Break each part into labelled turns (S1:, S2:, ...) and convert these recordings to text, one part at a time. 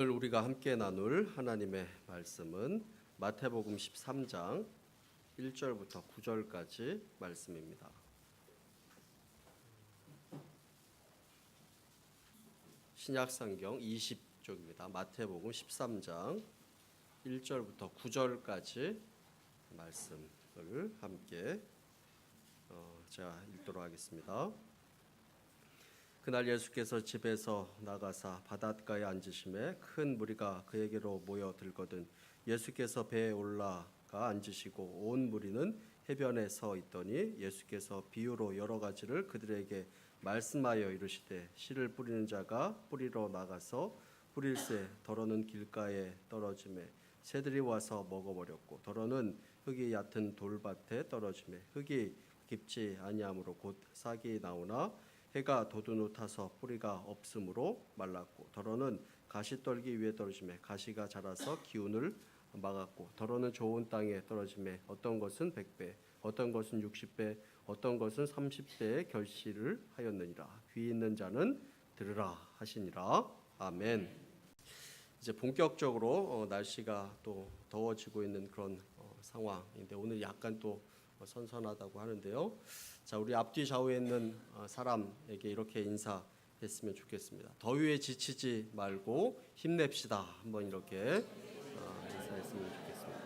S1: 오늘 우리가 함께 나눌 하나님의 말씀은 마태복음 13장 1절부터 9절까지 말씀입니다. 신약성경 20쪽입니다. 마태복음 13장 1절부터 9절까지 말씀을 함께 제가 읽도록 하겠습니다. 그날 예수께서 집에서 나가사 바닷가에 앉으심에 큰 무리가 그에게로 모여들거든 예수께서 배에 올라가 앉으시고 온 무리는 해변에 서 있더니 예수께서 비유로 여러 가지를 그들에게 말씀하여 이르시되 씨를 뿌리는 자가 뿌리러 나가서 뿌릴새 더러는 길가에 떨어지매 새들이 와서 먹어버렸고 더러는 흙이 얕은 돌밭에 떨어지매 흙이 깊지 아니하므로 곧 싹이 나오나 해가 돋은 타서 뿌리가 없으므로 말랐고 더러는 가시떨기 위에 떨어지매 가시가 자라서 기운을 막았고 더러는 좋은 땅에 떨어지매 어떤 것은 100배 어떤 것은 60배 어떤 것은 30배의 결실을 하였느니라. 귀 있는 자는 들으라 하시니라. 아멘. 이제 본격적으로 날씨가 또 더워지고 있는 그런 상황인데 오늘 약간 또 선선하다고 하는데요. 자, 우리 앞뒤 좌우에 있는 사람에게 이렇게 인사했으면 좋겠습니다. 더위에 지치지 말고 힘냅시다. 한번 이렇게 인사했으면 좋겠습니다.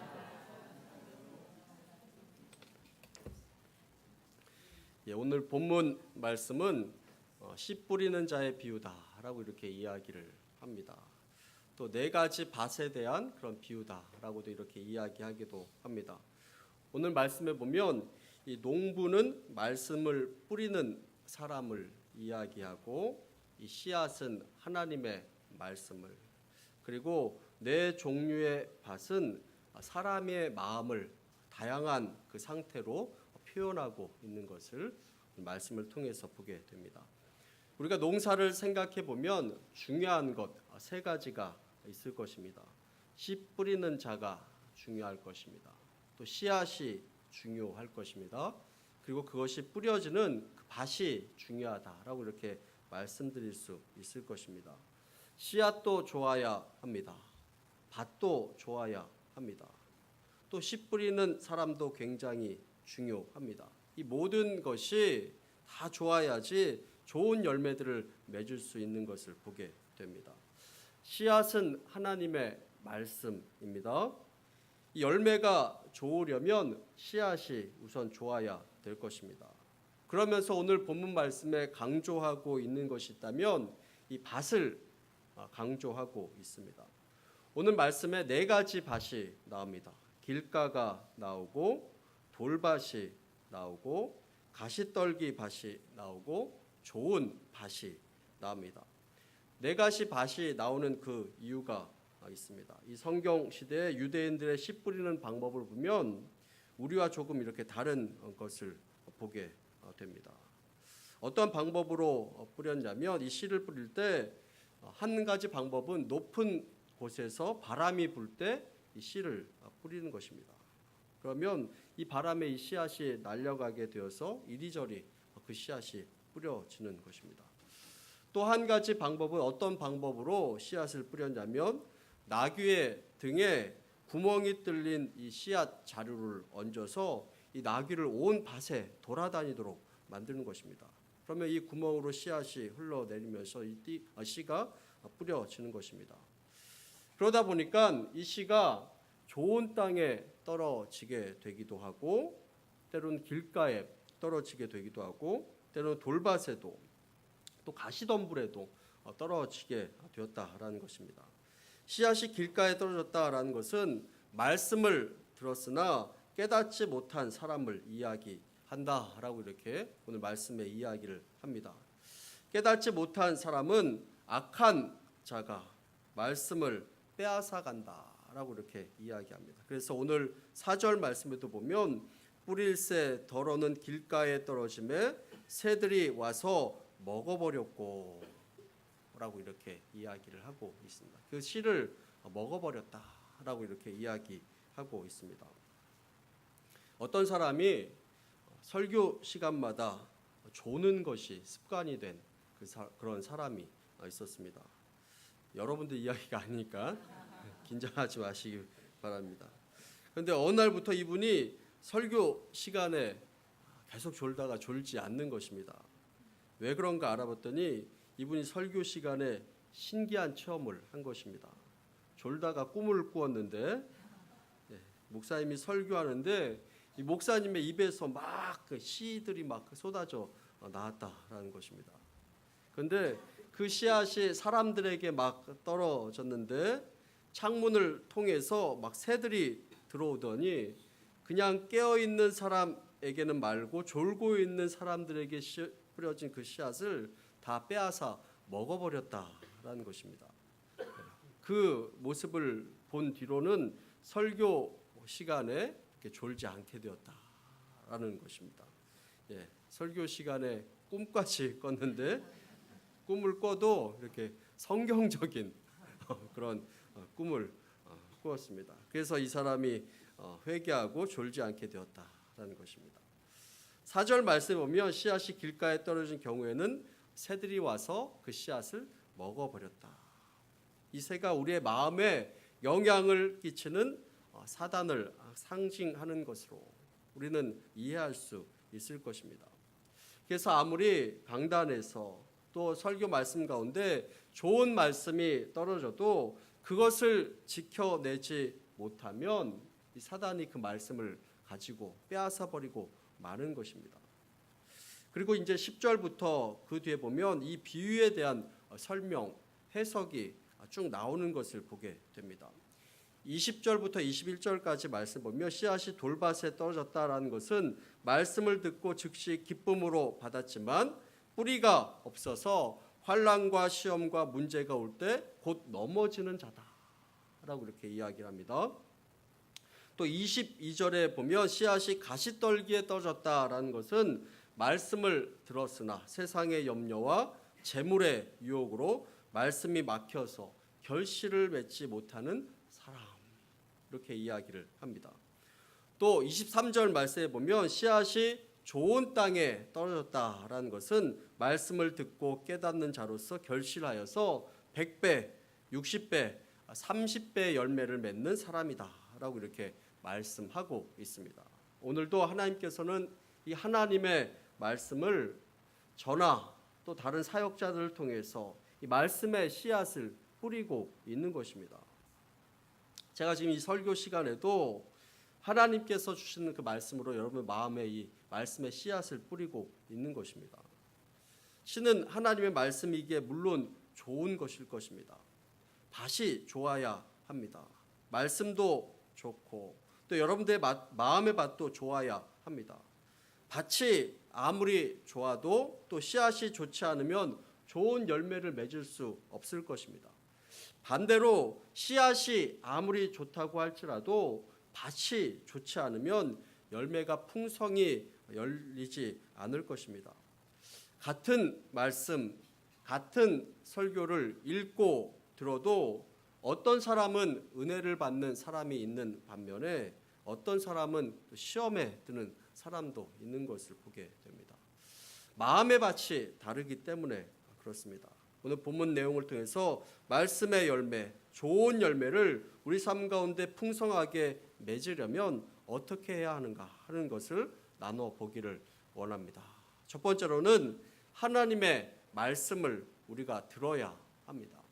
S1: 예, 오늘 본문 말씀은 씨 뿌리는 자의 비유다라고 이렇게 이야기를 합니다. 또 네 가지 밭에 대한 그런 비유다라고도 이렇게 이야기하기도 합니다. 오늘 말씀에 보면 이 농부는 말씀을 뿌리는 사람을 이야기하고 이 씨앗은 하나님의 말씀을 그리고 네 종류의 밭은 사람의 마음을 다양한 그 상태로 표현하고 있는 것을 말씀을 통해서 보게 됩니다. 우리가 농사를 생각해 보면 중요한 것 세 가지가 있을 것입니다. 씨 뿌리는 자가 중요할 것입니다. 또 씨앗이 중요할 것입니다. 그리고 그것이 뿌려지는 그 밭이 중요하다라고 이렇게 말씀드릴 수 있을 것입니다. 씨앗도 좋아야 합니다. 밭도 좋아야 합니다. 또 씨 뿌리는 사람도 굉장히 중요합니다. 이 모든 것이 다 좋아야지 좋은 열매들을 맺을 수 있는 것을 보게 됩니다. 씨앗은 하나님의 말씀입니다. 이 열매가 좋으려면 씨앗이 우선 좋아야 될 것입니다. 그러면서 오늘 본문 말씀에 강조하고 있는 것이 있다면 이 밭을 강조하고 있습니다. 오늘 말씀에 네 가지 밭이 나옵니다. 길가가 나오고 돌밭이 나오고 가시떨기 밭이 나오고 좋은 밭이 나옵니다. 네 가지 밭이 나오는 그 이유가 있습니다. 이 성경 시대에 유대인들의 씨 뿌리는 방법을 보면 우리와 조금 이렇게 다른 것을 보게 됩니다. 어떤 방법으로 뿌렸냐면 이 씨를 뿌릴 때 한 가지 방법은 높은 곳에서 바람이 불 때 이 씨를 뿌리는 것입니다. 그러면 이 바람에 이 씨앗이 날려가게 되어서 이리저리 그 씨앗이 뿌려지는 것입니다. 또 한 가지 방법은 어떤 방법으로 씨앗을 뿌렸냐면 나귀의 등에 구멍이 뚫린 이 씨앗 자루를 얹어서 이 나귀를 온 밭에 돌아다니도록 만드는 것입니다. 그러면 이 구멍으로 씨앗이 흘러내리면서 이 씨가 뿌려지는 것입니다. 그러다 보니까 이 씨가 좋은 땅에 떨어지게 되기도 하고 때로는 길가에 떨어지게 되기도 하고 때로는 돌밭에도 또 가시덤불에도 떨어지게 되었다라는 것입니다. 씨앗이 길가에 떨어졌다라는 것은 말씀을 들었으나 깨닫지 못한 사람을 이야기한다라고 이렇게 오늘 말씀에 이야기를 합니다. 깨닫지 못한 사람은 악한 자가 말씀을 빼앗아 간다라고 이렇게 이야기합니다. 그래서 오늘 4절 말씀에도 보면 뿌릴새 더러는 길가에 떨어짐에 새들이 와서 먹어버렸고 라고 이렇게 이야기를 하고 있습니다. 그 씨를 먹어버렸다라고 이렇게 이야기하고 있습니다. 어떤 사람이 설교 시간마다 조는 것이 습관이 된 그런 사람이 있었습니다. 여러분들 이야기가 아니니까 긴장하지 마시기 바랍니다. 그런데 어느 날부터 이분이 설교 시간에 계속 졸다가 졸지 않는 것입니다. 왜 그런가 알아봤더니 이분이 설교 시간에 신기한 체험을 한 것입니다. 졸다가 꿈을 꾸었는데 목사님이 설교하는데 이 목사님의 입에서 막 그 씨들이 막 쏟아져 나왔다라는 것입니다. 그런데 그 씨앗이 사람들에게 막 떨어졌는데 창문을 통해서 막 새들이 들어오더니 그냥 깨어 있는 사람에게는 말고 졸고 있는 사람들에게 뿌려진 그 씨앗을 다 빼앗아 먹어버렸다라는 것입니다. 그 모습을 본 뒤로는 설교 시간에 이렇게 졸지 않게 되었다라는 것입니다. 설교 시간에 꿈까지 꿨는데 꿈을 꿔도 이렇게 성경적인 그런 꿈을 꾸었습니다. 그래서 이 사람이 회개하고 졸지 않게 되었다라는 것입니다. 4절 말씀에 보면 씨앗이 길가에 떨어진 경우에는 새들이 와서 그 씨앗을 먹어버렸다. 이 새가 우리의 마음에 영향을 끼치는 사단을 상징하는 것으로 우리는 이해할 수 있을 것입니다. 그래서 아무리 강단에서 또 설교 말씀 가운데 좋은 말씀이 떨어져도 그것을 지켜내지 못하면 이 사단이 그 말씀을 가지고 빼앗아 버리고 마는 것입니다. 그리고 이제 10절부터 그 뒤에 보면 이 비유에 대한 설명, 해석이 쭉 나오는 것을 보게 됩니다. 20절부터 21절까지 말씀 보면 씨앗이 돌밭에 떨어졌다라는 것은 말씀을 듣고 즉시 기쁨으로 받았지만 뿌리가 없어서 환난과 시험과 문제가 올 때 곧 넘어지는 자다라고 이렇게 이야기를 합니다. 또 22절에 보면 씨앗이 가시떨기에 떨어졌다라는 것은 말씀을 들었으나 세상의 염려와 재물의 유혹으로 말씀이 막혀서 결실을 맺지 못하는 사람, 이렇게 이야기를 합니다. 또 23절 말씀에 보면 씨앗이 좋은 땅에 떨어졌다라는 것은 말씀을 듣고 깨닫는 자로서 결실하여서 100배, 60배, 30배 열매를 맺는 사람이다라고 이렇게 말씀하고 있습니다. 오늘도 하나님께서는 이 하나님의 말씀을 저나 또 다른 사역자들을 통해서 이 말씀의 씨앗을 뿌리고 있는 것입니다. 제가 지금 이 설교 시간에도 하나님께서 주시는 그 말씀으로 여러분 마음에 이 말씀의 씨앗을 뿌리고 있는 것입니다. 신은 하나님의 말씀이기에 물론 좋은 것일 것입니다. 밭이 좋아야 합니다. 말씀도 좋고 또 여러분들의 마음의 밭도 좋아야 합니다. 밭이 아무리 좋아도 또 씨앗이 좋지 않으면 좋은 열매를 맺을 수 없을 것입니다. 반대로 씨앗이 아무리 좋다고 할지라도 밭이 좋지 않으면 열매가 풍성히 열리지 않을 것입니다. 같은 말씀, 같은 설교를 읽고 들어도 어떤 사람은 은혜를 받는 사람이 있는 반면에 어떤 사람은 시험에 드는 사람도 있는 것을 보게 됩니다. 마음의 밭이 다르기 때문에 그렇습니다. 오늘 본문 내용을 통해서 말씀의 열매, 좋은 열매를 우리 삶 가운데 풍성하게 맺으려면 어떻게 해야 하는가 하는 것을 나눠 보기를 원합니다. 첫 번째로는 하나님의 말씀을 우리가 들어야 합니다.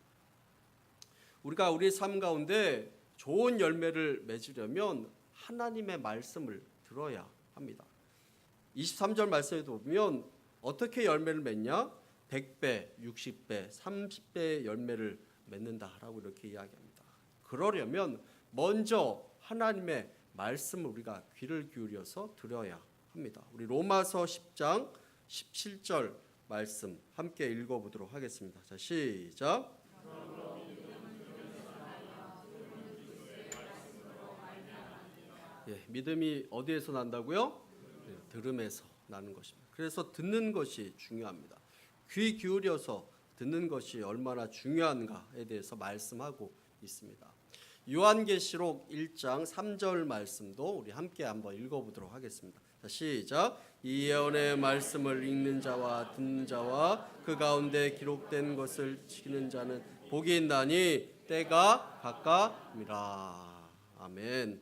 S1: 우리가 우리 삶 가운데 좋은 열매를 맺으려면 하나님의 말씀을 들어야 합니다. 23절 말씀에도 보면 어떻게 열매를 맺냐? 100배, 60배, 30배의 열매를 맺는다라고 이렇게 이야기합니다. 그러려면 먼저 하나님의 말씀을 우리가 귀를 기울여서 들어야 합니다. 우리 로마서 10장 17절 말씀 함께 읽어보도록 하겠습니다. 자, 시작. 믿음이 어디에서 난다고요? 들음에서 나는 것입니다. 그래서 듣는 것이 중요합니다. 귀 기울여서 듣는 것이 얼마나 중요한가에 대해서 말씀하고 있습니다. 요한계시록 1장 3절 말씀도 우리 함께 한번 읽어보도록 하겠습니다. 자, 시작. 이 예언의 말씀을 읽는 자와 듣는 자와 그 가운데 기록된 것을 지키는 자는 복이 있나니 때가 가까움이라. 아멘.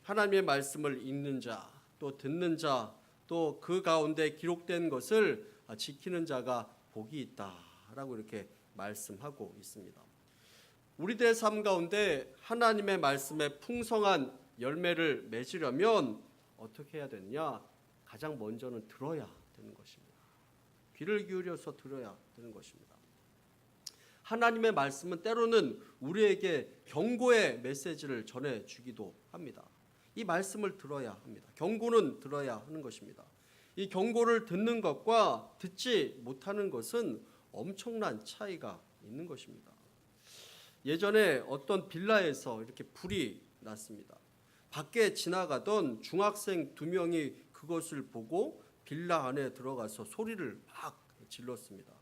S1: 하나님의 말씀을 읽는 자, 또 듣는 자, 또 그 가운데 기록된 것을 지키는 자가 복이 있다라고 이렇게 말씀하고 있습니다. 우리들의 삶 가운데 하나님의 말씀에 풍성한 열매를 맺으려면 어떻게 해야 되느냐? 가장 먼저는 들어야 되는 것입니다. 귀를 기울여서 들어야 되는 것입니다. 하나님의 말씀은 때로는 우리에게 경고의 메시지를 전해주기도 합니다. 이 말씀을 들어야 합니다. 경고는 들어야 하는 것입니다. 이 경고를 듣는 것과 듣지 못하는 것은 엄청난 차이가 있는 것입니다. 예전에 어떤 빌라에서 이렇게 불이 났습니다. 밖에 지나가던 중학생 2명이 그것을 보고 빌라 안에 들어가서 소리를 막 질렀습니다.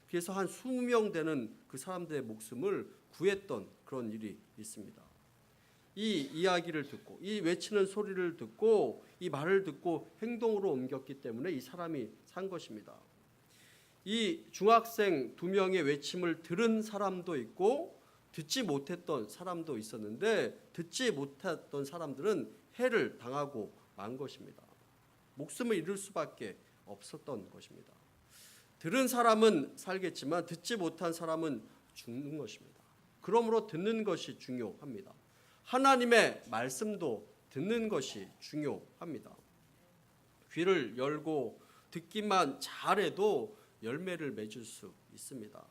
S1: 그래서 한 20명 되는 그 사람들의 목숨을 구했던 그런 일이 있습니다. 이 이야기를 듣고 이 외치는 소리를 듣고 이 말을 듣고 행동으로 옮겼기 때문에 이 사람이 산 것입니다. 이 중학생 2명의 외침을 들은 사람도 있고 듣지 못했던 사람도 있었는데 듣지 못했던 사람들은 해를 당하고 만 것입니다. 목숨을 잃을 수밖에 없었던 것입니다. 들은 사람은 살겠지만 듣지 못한 사람은 죽는 것입니다. 그러므로 듣는 것이 중요합니다. 하나님의 말씀도 듣는 것이 중요합니다. 귀를 열고 듣기만 잘해도 열매를 맺을 수 있습니다.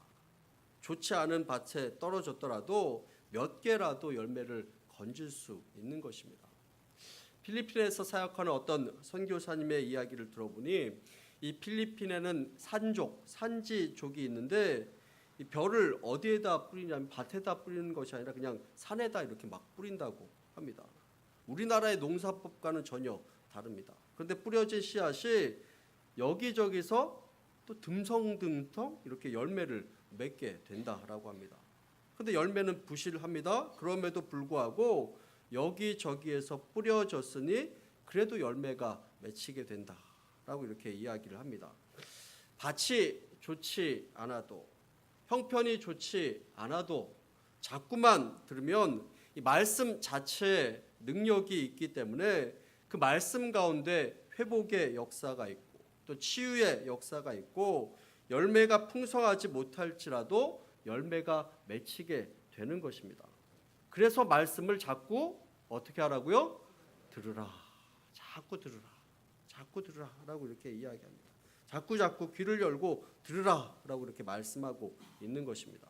S1: 좋지 않은 밭에 떨어졌더라도 몇 개라도 열매를 건질 수 있는 것입니다. 필리핀에서 사역하는 어떤 선교사님의 이야기를 들어보니 이 필리핀에는 산지족이 있는데 이 벼를 어디에다 뿌리냐면 밭에다 뿌리는 것이 아니라 그냥 산에다 이렇게 막 뿌린다고 합니다. 우리나라의 농사법과는 전혀 다릅니다. 그런데 뿌려진 씨앗이 여기저기서 또 듬성듬성 이렇게 열매를 맺게 된다라고 합니다. 그런데 열매는 부실합니다. 그럼에도 불구하고 여기저기에서 뿌려졌으니 그래도 열매가 맺히게 된다라고 이렇게 이야기를 합니다. 밭이 좋지 않아도 형편이 좋지 않아도 자꾸만 들으면 이 말씀 자체에 능력이 있기 때문에 그 말씀 가운데 회복의 역사가 있고 또 치유의 역사가 있고 열매가 풍성하지 못할지라도 열매가 맺히게 되는 것입니다. 그래서 말씀을 자꾸 어떻게 하라고요? 들으라. 자꾸 들으라라고 이렇게 이야기합니다. 자꾸 귀를 열고 들으라라고 이렇게 말씀하고 있는 것입니다.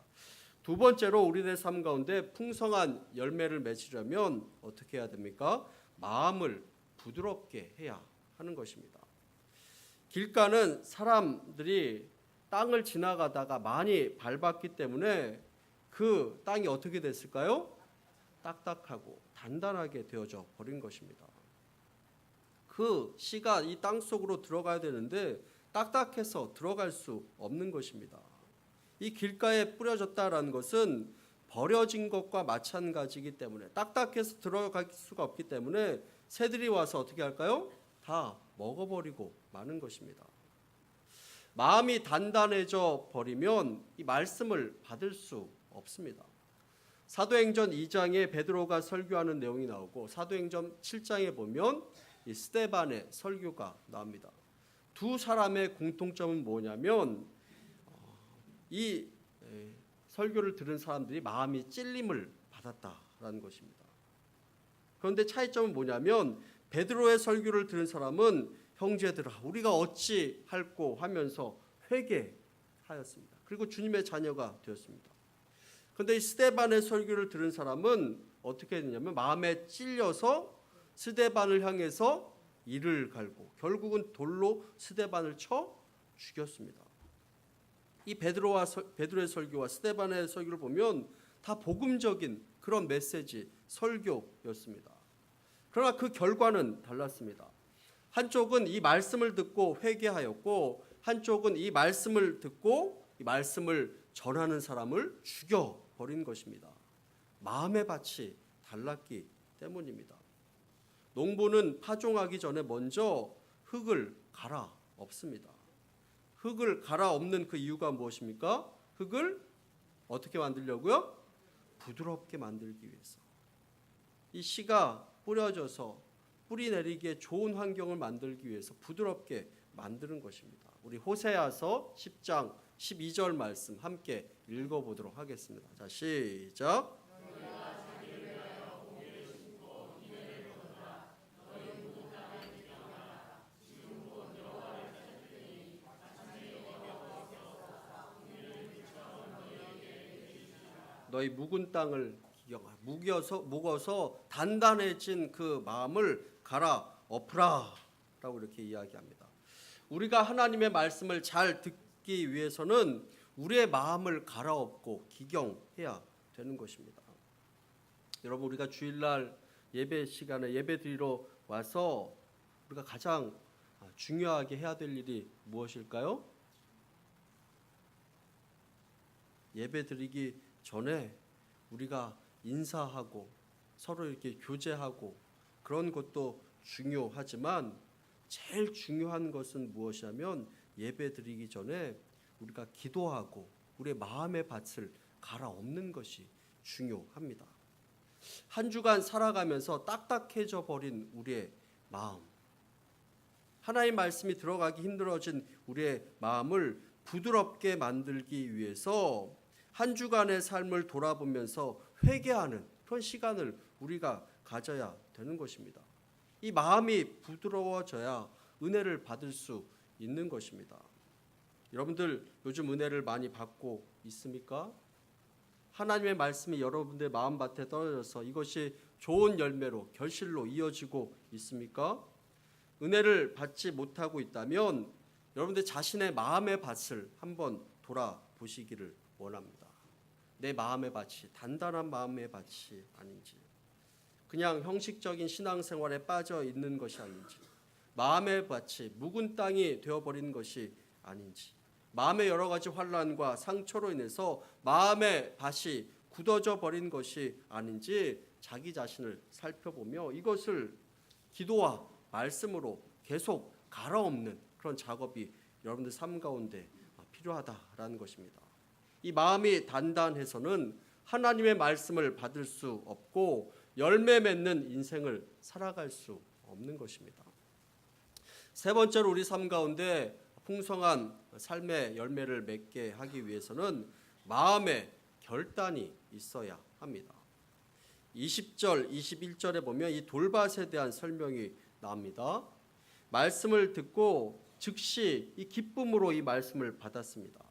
S1: 두 번째로 우리의 삶 가운데 풍성한 열매를 맺으려면 어떻게 해야 됩니까? 마음을 부드럽게 해야 하는 것입니다. 길가는 사람들이 땅을 지나가다가 많이 밟았기 때문에 그 땅이 어떻게 됐을까요? 딱딱하고 단단하게 되어져 버린 것입니다. 그 씨가 이 땅 속으로 들어가야 되는데 딱딱해서 들어갈 수 없는 것입니다. 이 길가에 뿌려졌다라는 것은 버려진 것과 마찬가지이기 때문에 딱딱해서 들어갈 수가 없기 때문에 새들이 와서 어떻게 할까요? 다 먹어버리고 마는 것입니다. 마음이 단단해져 버리면 이 말씀을 받을 수 없습니다. 사도행전 2장에 베드로가 설교하는 내용이 나오고 사도행전 7장에 보면 이 스데반의 설교가 나옵니다. 두 사람의 공통점은 뭐냐면 이 설교를 들은 사람들이 마음이 찔림을 받았다라는 것입니다. 그런데 차이점은 뭐냐면 베드로의 설교를 들은 사람은 형제들아 우리가 어찌 할꼬 하면서 회개하였습니다. 그리고 주님의 자녀가 되었습니다. 그런데 이 스데반의 설교를 들은 사람은 어떻게 했냐면 마음에 찔려서 스데반을 향해서 이를 갈고 결국은 돌로 스데반을 쳐 죽였습니다. 이 베드로의 설교와 스데반의 설교를 보면 다 복음적인 그런 메시지, 설교였습니다. 그러나 그 결과는 달랐습니다. 한쪽은 이 말씀을 듣고 회개하였고 한쪽은 이 말씀을 듣고 이 말씀을 전하는 사람을 죽여버린 것입니다. 마음의 밭이 달랐기 때문입니다. 농부는 파종하기 전에 먼저 흙을 갈아엎습니다. 흙을 갈아엎는 그 이유가 무엇입니까? 흙을 어떻게 만들려고요? 부드럽게 만들기 위해서. 이 씨가 뿌려져서 뿌리 내리기에 좋은 환경을 만들기 위해서 부드럽게 만드는 것입니다. 우리 호세아서 10장 12절 말씀 함께 읽어보도록 하겠습니다. 자, 시작. 너희 묵은 땅을 묵어서 단단해진 그 마음을 갈아 엎으라 라고 이렇게 이야기합니다. 우리가 하나님의 말씀을 잘 듣기 위해서는 우리의 마음을 갈아엎고 기경해야 되는 것입니다. 여러분, 우리가 주일날 예배 시간에 예배 드리러 와서 우리가 가장 중요하게 해야 될 일이 무엇일까요? 예배 드리기 전에 우리가 인사하고 서로 이렇게 교제하고 그런 것도 중요하지만 제일 중요한 것은 무엇이냐면 예배 드리기 전에 우리가 기도하고 우리의 마음의 밭을 갈아엎는 것이 중요합니다. 한 주간 살아가면서 딱딱해져 버린 우리의 마음, 하나님 말씀이 들어가기 힘들어진 우리의 마음을 부드럽게 만들기 위해서 한 주간의 삶을 돌아보면서 회개하는 그런 시간을 우리가 가져야 되는 것입니다. 이 마음이 부드러워져야 은혜를 받을 수 있는 것입니다. 여러분들 요즘 은혜를 많이 받고 있습니까? 하나님의 말씀이 여러분들 마음밭에 떨어져서 이것이 좋은 열매로 결실로 이어지고 있습니까? 은혜를 받지 못하고 있다면 여러분들 자신의 마음의 밭을 한번 돌아보시기를 원합니다. 내 마음의 밭이 단단한 마음의 밭이 아닌지, 그냥 형식적인 신앙생활에 빠져 있는 것이 아닌지, 마음의 밭이 묵은 땅이 되어버린 것이 아닌지, 마음의 여러 가지 환난과 상처로 인해서 마음의 밭이 굳어져 버린 것이 아닌지 자기 자신을 살펴보며 이것을 기도와 말씀으로 계속 갈아엎는 그런 작업이 여러분들 삶 가운데 필요하다라는 것입니다. 이 마음이 단단해서는 하나님의 말씀을 받을 수 없고 열매 맺는 인생을 살아갈 수 없는 것입니다. 세 번째로 우리 삶 가운데 풍성한 삶의 열매를 맺게 하기 위해서는 마음의 결단이 있어야 합니다. 20절, 21절에 보면 이 돌밭에 대한 설명이 나옵니다. 말씀을 듣고 즉시 이 기쁨으로 이 말씀을 받았습니다.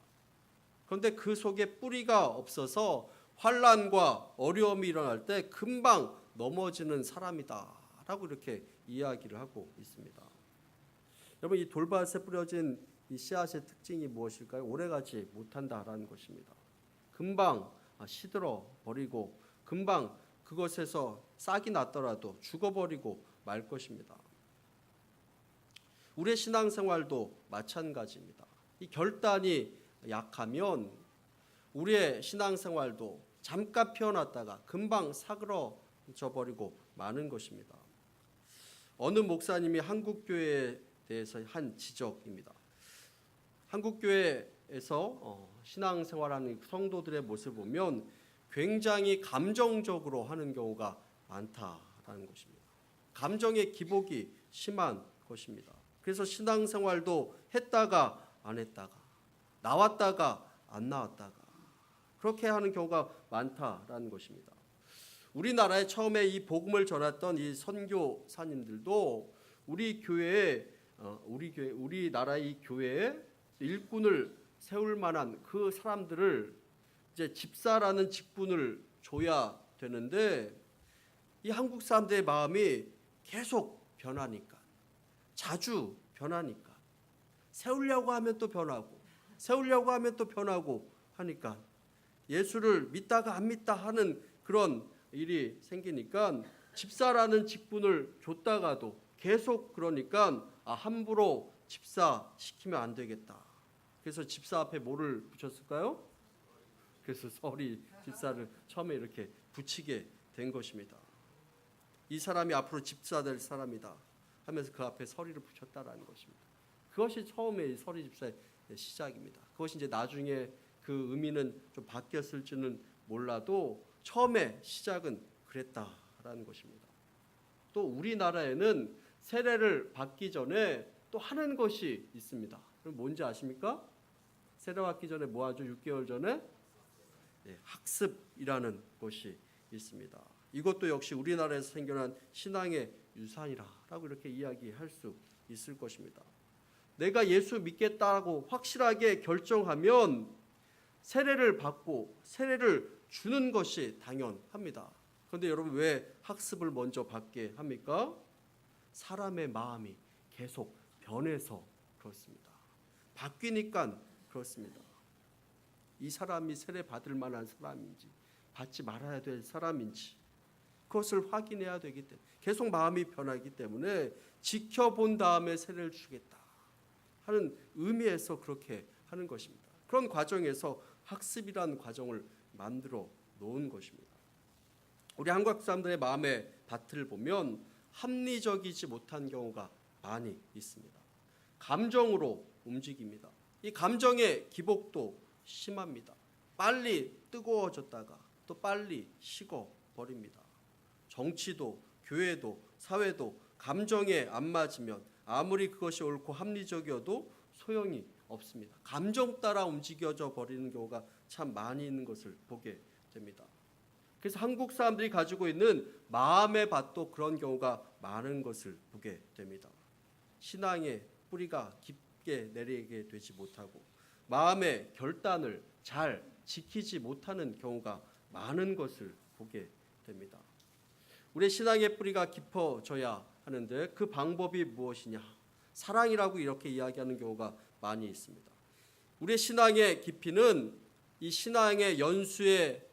S1: 그런데 그 속에 뿌리가 없어서 환난과 어려움이 일어날 때 금방 넘어지는 사람이다 라고 이렇게 이야기를 하고 있습니다. 여러분, 이 돌밭에 뿌려진 이 씨앗의 특징이 무엇일까요? 오래가지 못한다라는 것입니다. 금방 시들어 버리고 금방 그것에서 싹이 났더라도 죽어버리고 말 것입니다. 우리의 신앙생활도 마찬가지입니다. 이 결단이 약하면 우리의 신앙생활도 잠깐 피어났다가 금방 사그러져 버리고 마는 것입니다. 어느 목사님이 한국교회에 대해서 한 지적입니다. 한국교회에서 신앙생활하는 성도들의 모습을 보면 굉장히 감정적으로 하는 경우가 많다라는 것입니다. 감정의 기복이 심한 것입니다. 그래서 신앙생활도 했다가 안 했다가 나왔다가 안 나왔다가 그렇게 하는 경우가 많다라는 것입니다. 우리나라에 처음에 이 복음을 전했던 이 선교사님들도 우리나라의 이 교회에 일꾼을 세울 만한 그 사람들을 이제 집사라는 직분을 줘야 되는데 이 한국 사람들의 마음이 계속 변하니까, 자주 변하니까, 세우려고 하면 또 변하고 세우려고 하면 또 변하고 하니까 예수를 믿다가 안 믿다 하는 그런 일이 생기니까 집사라는 직분을 줬다가도 계속 그러니까 함부로 집사 시키면 안 되겠다. 그래서 집사 앞에 뭐를 붙였을까요? 그래서 서리 집사를 처음에 이렇게 붙이게 된 것입니다. 이 사람이 앞으로 집사 될 사람이다 하면서 그 앞에 서리를 붙였다라는 것입니다. 그것이 처음에 서리 집사의 시작입니다. 그것이 이제 나중에 그 의미는 좀 바뀌었을지는 몰라도 처음에 시작은 그랬다라는 것입니다. 또 우리나라에는 세례를 받기 전에 또 하는 것이 있습니다. 그럼 뭔지 아십니까? 세례 받기 전에 뭐 하죠? 6개월 전에 학습이라는 것이 있습니다. 이것도 역시 우리나라에서 생겨난 신앙의 유산이라고 이렇게 이야기할 수 있을 것입니다. 내가 예수 믿겠다고 확실하게 결정하면 세례를 받고 세례를 주는 것이 당연합니다. 그런데 여러분 왜 학습을 먼저 받게 합니까? 사람의 마음이 계속 변해서 그렇습니다. 바뀌니까 그렇습니다. 이 사람이 세례 받을 만한 사람인지 받지 말아야 될 사람인지 그것을 확인해야 되기 때문에 계속 마음이 변하기 때문에 지켜본 다음에 세례를 주겠다 하는 의미에서 그렇게 하는 것입니다. 그런 과정에서 학습이라는 과정을 만들어 놓은 것입니다. 우리 한국 사람들의 마음의 밭을 보면 합리적이지 못한 경우가 많이 있습니다. 감정으로 움직입니다. 이 감정의 기복도 심합니다. 빨리 뜨거워졌다가 또 빨리 식어버립니다. 정치도 교회도 사회도 감정에 안 맞으면 아무리 그것이 옳고 합리적이어도 소용이 없습니다. 감정 따라 움직여져 버리는 경우가 참 많이 있는 것을 보게 됩니다. 그래서 한국 사람들이 가지고 있는 마음의 밭도 그런 경우가 많은 것을 보게 됩니다. 신앙의 뿌리가 깊게 내리게 되지 못하고 마음의 결단을 잘 지키지 못하는 경우가 많은 것을 보게 됩니다. 우리의 신앙의 뿌리가 깊어져야 하는데 그 방법이 무엇이냐? 사랑이라고 이렇게 이야기하는 경우가 많이 있습니다. 우리의 신앙의 깊이는 이 신앙의 연수의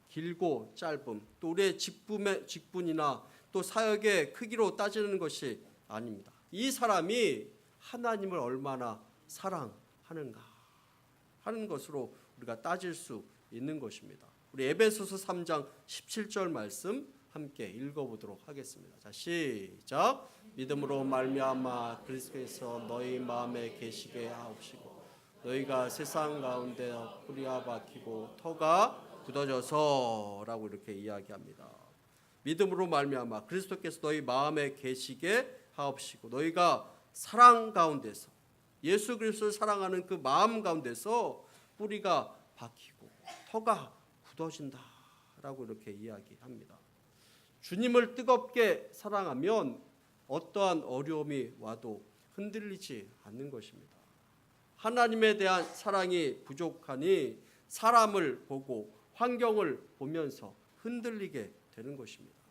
S1: 길고 짧음, 또 우리의 직분이나 또 사역의 크기로 따지는 것이 아닙니다. 이 사람이 하나님을 얼마나 사랑하는가 하는 것으로 우리가 따질 수 있는 것입니다. 우리 에베소서 3장 17절 말씀 함께 읽어보도록 하겠습니다. 자, 시작. 믿음으로 말미암아 그리스도께서 너희 마음에 계시게 하옵시고 너희가 세상 가운데 뿌리가 박히고 터가 굳어져서라고 이렇게 이야기합니다. 믿음으로 말미암아 그리스도께서 너희 마음에 계시게 하옵시고 너희가 사랑 가운데서 예수 그리스도를 사랑하는 그 마음 가운데서 뿌리가 박히고 터가 굳어진다라고 이렇게 이야기합니다. 주님을 뜨겁게 사랑하면 어떠한 어려움이 와도 흔들리지 않는 것입니다. 하나님에 대한 사랑이 부족하니 사람을 보고 환경을 보면서 흔들리게 되는 것입니다.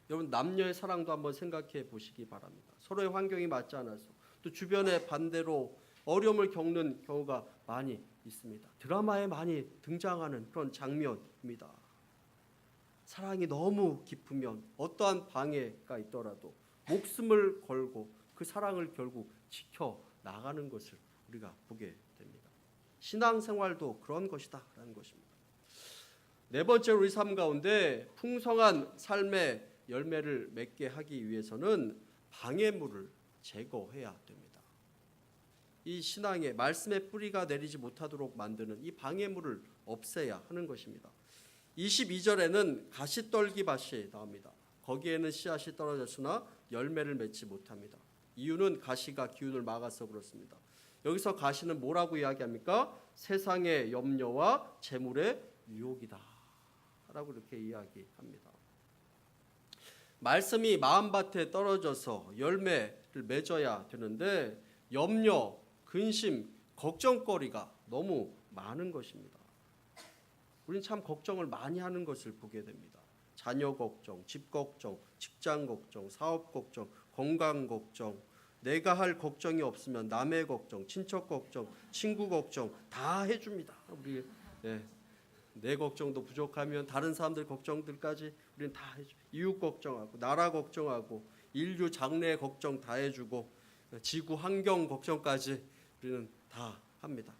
S1: 여러분 남녀의 사랑도 한번 생각해 보시기 바랍니다. 서로의 환경이 맞지 않아서 또 주변에 반대로 어려움을 겪는 경우가 많이 있습니다. 드라마에 많이 등장하는 그런 장면입니다. 사랑이 너무 깊으면 어떠한 방해가 있더라도 목숨을 걸고 그 사랑을 결국 지켜나가는 것을 우리가 보게 됩니다. 신앙생활도 그런 것이다라는 것입니다. 네 번째로 우리 삶 가운데 풍성한 삶의 열매를 맺게 하기 위해서는 방해물을 제거해야 됩니다. 이 신앙의 말씀의 뿌리가 내리지 못하도록 만드는 이 방해물을 없애야 하는 것입니다. 22절에는 가시떨기밭이 나옵니다. 거기에는 씨앗이 떨어졌으나 열매를 맺지 못합니다. 이유는 가시가 기운을 막아서 그렇습니다. 여기서 가시는 뭐라고 이야기합니까? 세상의 염려와 재물의 유혹이다 라고 이렇게 이야기합니다. 말씀이 마음밭에 떨어져서 열매를 맺어야 되는데 염려, 근심, 걱정거리가 너무 많은 것입니다. 우리는 참 걱정을 많이 하는 것을 보게 됩니다. 자녀 걱정, 집 걱정, 직장 걱정, 사업 걱정, 건강 걱정, 내가 할 걱정이 없으면 남의 걱정, 친척 걱정, 친구 걱정 다 해줍니다. 우리 내 걱정도 부족하면 다른 사람들 걱정들까지 우리는 다 해줘. 이웃 걱정하고 나라 걱정하고 인류 장래 걱정 다 해주고 지구 환경 걱정까지 우리는 다 합니다.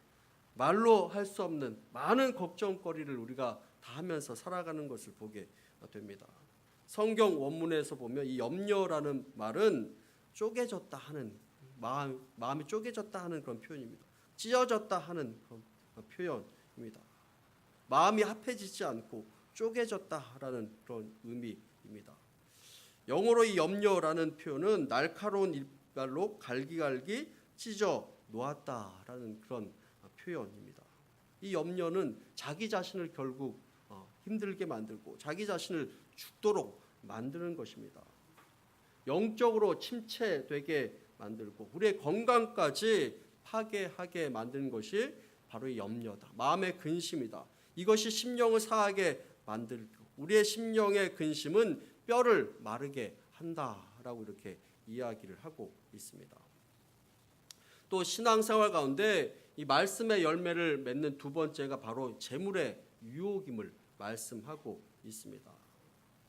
S1: 말로 할 수 없는 많은 걱정거리를 우리가 다 하면서 살아가는 것을 보게 됩니다. 성경 원문에서 보면 이 염려라는 말은 쪼개졌다 하는 마음이 쪼개졌다 하는 그런 표현입니다. 찢어졌다 하는 그런 표현입니다. 마음이 합해지지 않고 쪼개졌다라는 그런 의미입니다. 영어로 이 염려라는 표현은 날카로운 이빨로 갈기갈기 찢어 놓았다라는 그런 표현입니다. 이 염려는 자기 자신을 결국 힘들게 만들고 자기 자신을 죽도록 만드는 것입니다. 영적으로 침체되게 만들고 우리의 건강까지 파괴하게 만드는 것이 바로 이 염려다. 마음의 근심이다. 이것이 심령을 상하게 만들고 우리의 심령의 근심은 뼈를 마르게 한다라고 이렇게 이야기를 하고 있습니다. 또 신앙생활 가운데 이 말씀의 열매를 맺는 두 번째가 바로 재물의 유혹임을 말씀하고 있습니다.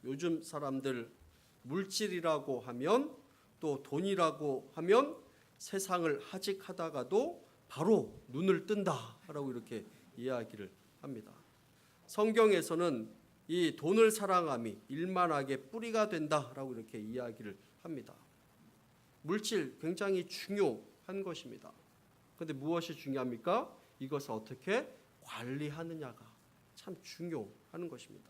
S1: 요즘 사람들 물질이라고 하면 또 돈이라고 하면 세상을 하직하다가도 바로 눈을 뜬다라고 이렇게 이야기를 합니다. 성경에서는 이 돈을 사랑함이 일만하게 뿌리가 된다라고 이렇게 이야기를 합니다. 물질 굉장히 중요한 것입니다. 그런데 무엇이 중요합니까? 이것을 어떻게 관리하느냐가 참 중요한 것입니다.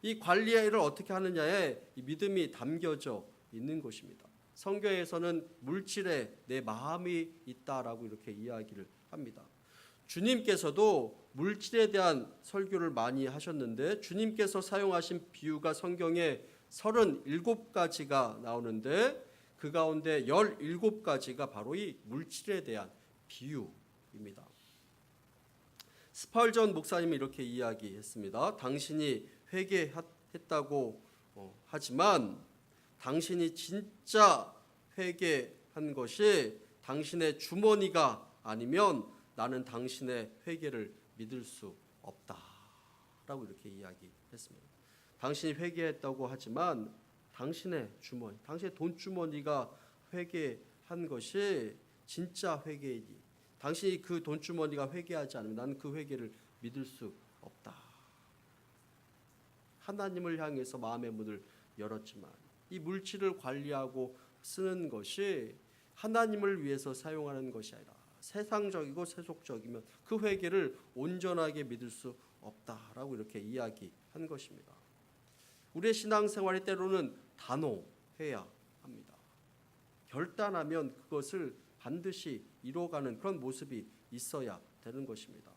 S1: 이 관리를 어떻게 하느냐에 이 믿음이 담겨져 있는 것입니다. 성경에서는 물질에 내 마음이 있다라고 이렇게 이야기를 합니다. 주님께서도 물질에 대한 설교를 많이 하셨는데 주님께서 사용하신 비유가 성경에 37가지가 나오는데 그 가운데 17가지가 바로 이 물질에 대한 비유입니다. 스펄전 목사님이 이렇게 이야기했습니다. 당신이 회개했다고 하지만 당신이 진짜 회개한 것이 당신의 주머니가 아니면 나는 당신의 회개를 믿을 수 없다라고 이렇게 이야기했습니다. 당신이 회개했다고 하지만 당신의 주머니, 당신의 돈 주머니가 회개한 것이 진짜 회개이니 당신이 그 돈 주머니가 회개하지 않으면 나는 그 회개를 믿을 수 없다. 하나님을 향해서 마음의 문을 열었지만 이 물질을 관리하고 쓰는 것이 하나님을 위해서 사용하는 것이 아니라 세상적이고 세속적이면 그 회개를 온전하게 믿을 수 없다라고 이렇게 이야기한 것입니다. 우리의 신앙생활이 때로는 단호해야 합니다. 결단하면 그것을 반드시 이뤄가는 그런 모습이 있어야 되는 것입니다.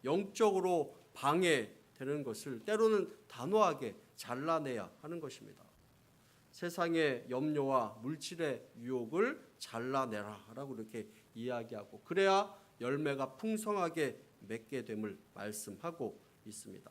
S1: 영적으로 방해되는 것을 때로는 단호하게 잘라내야 하는 것입니다. 세상의 염려와 물질의 유혹을 잘라내라라고 이렇게 이야기하고 그래야 열매가 풍성하게 맺게 됨을 말씀하고 있습니다.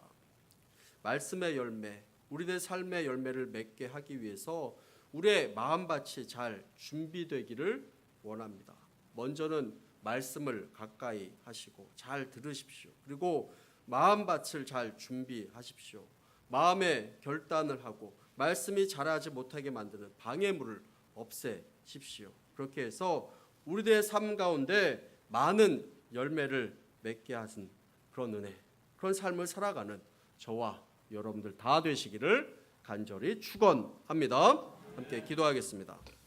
S1: 말씀의 열매, 우리의 삶의 열매를 맺게 하기 위해서 우리의 마음밭이 잘 준비되기를 원합니다. 먼저는 말씀을 가까이 하시고 잘 들으십시오. 그리고 마음밭을 잘 준비하십시오. 마음의 결단을 하고 말씀이 자라지 못하게 만드는 방해물을 없애십시오. 그렇게 해서 우리들의 삶 가운데 많은 열매를 맺게 하신 그런 은혜, 그런 삶을 살아가는 저와 여러분들 다 되시기를 간절히 축원합니다. 함께 기도하겠습니다.